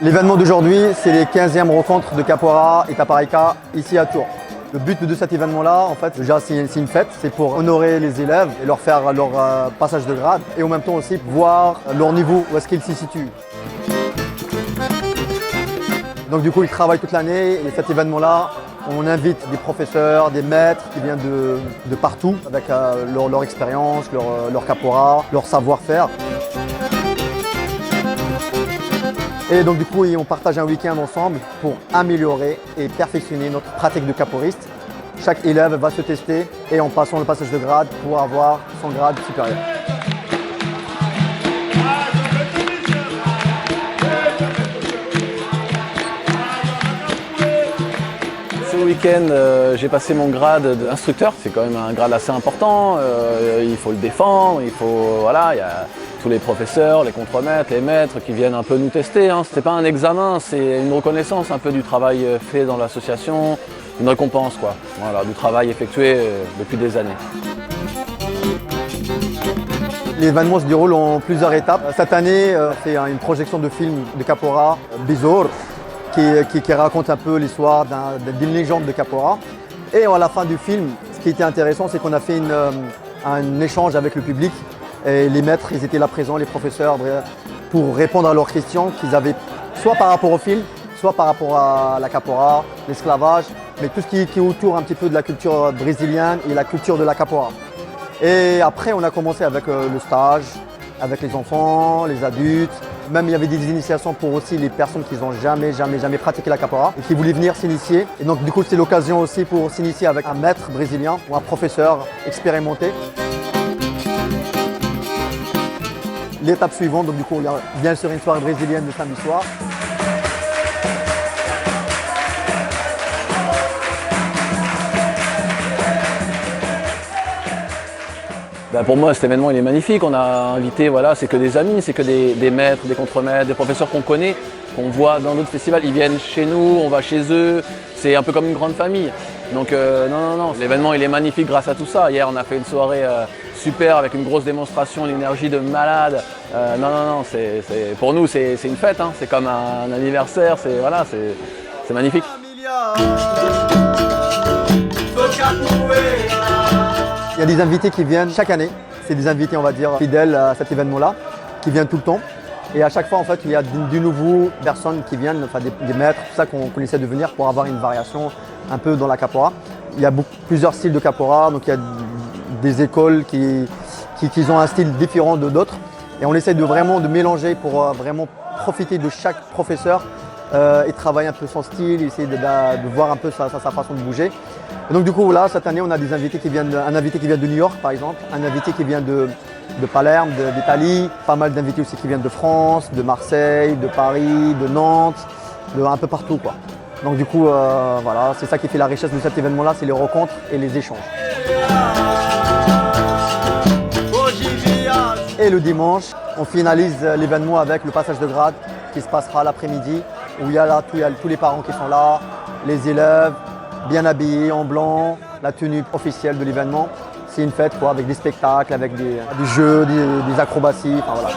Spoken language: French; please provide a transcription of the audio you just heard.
L'événement d'aujourd'hui, c'est les 15e rencontres de Capoeira et Taparika ici à Tours. Le but de cet événement-là, en fait, déjà c'est une fête, c'est pour honorer les élèves et leur faire leur passage de grade et en même temps aussi voir leur niveau, où est-ce qu'ils s'y situent. Donc du coup, ils travaillent toute l'année et cet événement-là, on invite des professeurs, des maîtres qui viennent de partout avec leur expérience, leur capoeira, leur savoir-faire. Et donc du coup, on partage un week-end ensemble pour améliorer et perfectionner notre pratique de capoeiriste. Chaque élève va se tester et en passant le passage de grade pour avoir son grade supérieur. Ce week-end, j'ai passé mon grade d'instructeur. C'est quand même un grade assez important. Il faut le défendre, il y a tous les professeurs, les contremaîtres, les maîtres qui viennent un peu nous tester. Ce n'est pas un examen, c'est une reconnaissance un peu du travail fait dans l'association, une récompense quoi. Voilà, du travail effectué depuis des années. L'événement se déroule en plusieurs étapes. Cette année, c'est une projection de film de capoeira, Bizor, qui raconte un peu l'histoire d'une légende de capoeira. Et à la fin du film, ce qui était intéressant, c'est qu'on a fait un échange avec le public. Et les maîtres, ils étaient là présents, les professeurs, pour répondre à leurs questions qu'ils avaient soit par rapport au film, soit par rapport à la capoeira, l'esclavage, mais tout ce qui est autour un petit peu de la culture brésilienne et la culture de la capoeira. Et après, on a commencé avec le stage, avec les enfants, les adultes. Même il y avait des initiations pour aussi les personnes qui n'ont jamais pratiqué la capoeira et qui voulaient venir s'initier. Et donc du coup, c'est l'occasion aussi pour s'initier avec un maître brésilien ou un professeur expérimenté. L'étape suivante, donc du coup, il y a bien sûr une soirée brésilienne le samedi soir. Pour moi, cet événement il est magnifique. On a invité, c'est que des amis, c'est que des maîtres, des contremaîtres, des professeurs qu'on connaît, qu'on voit dans d'autres festivals. Ils viennent chez nous, on va chez eux. C'est un peu comme une grande famille. Donc non, l'événement il est magnifique grâce à tout ça. Hier, on a fait une soirée super avec une grosse démonstration, l'énergie de malade. Pour nous, c'est une fête. C'est comme un anniversaire. C'est magnifique. Il y a des invités qui viennent chaque année. C'est des invités, on va dire, fidèles à cet événement-là, qui viennent tout le temps. Et à chaque fois, en fait, il y a de nouveaux personnes qui viennent, enfin des maîtres, tout ça qu'on essaie de venir pour avoir une variation un peu dans la capoeira. Il y a plusieurs styles de capoeira, donc il y a des écoles qui ont un style différent de d'autres. Et on essaie vraiment de mélanger pour vraiment profiter de chaque professeur et travailler un peu son style, essayer de voir un peu sa façon de bouger. Et donc du coup, là, cette année, on a des invités un invité qui vient de New York, par exemple, un invité qui vient de Palerme, d'Italie, pas mal d'invités aussi qui viennent de France, de Marseille, de Paris, de Nantes, un peu partout, quoi. Donc du coup, c'est ça qui fait la richesse de cet événement-là, c'est les rencontres et les échanges. Et le dimanche, on finalise l'événement avec le passage de grade qui se passera l'après-midi, où il y a tous les parents qui sont là, les élèves, bien habillés en blanc, la tenue officielle de l'événement. C'est une fête quoi, avec des spectacles, avec des jeux, des acrobaties. Voilà.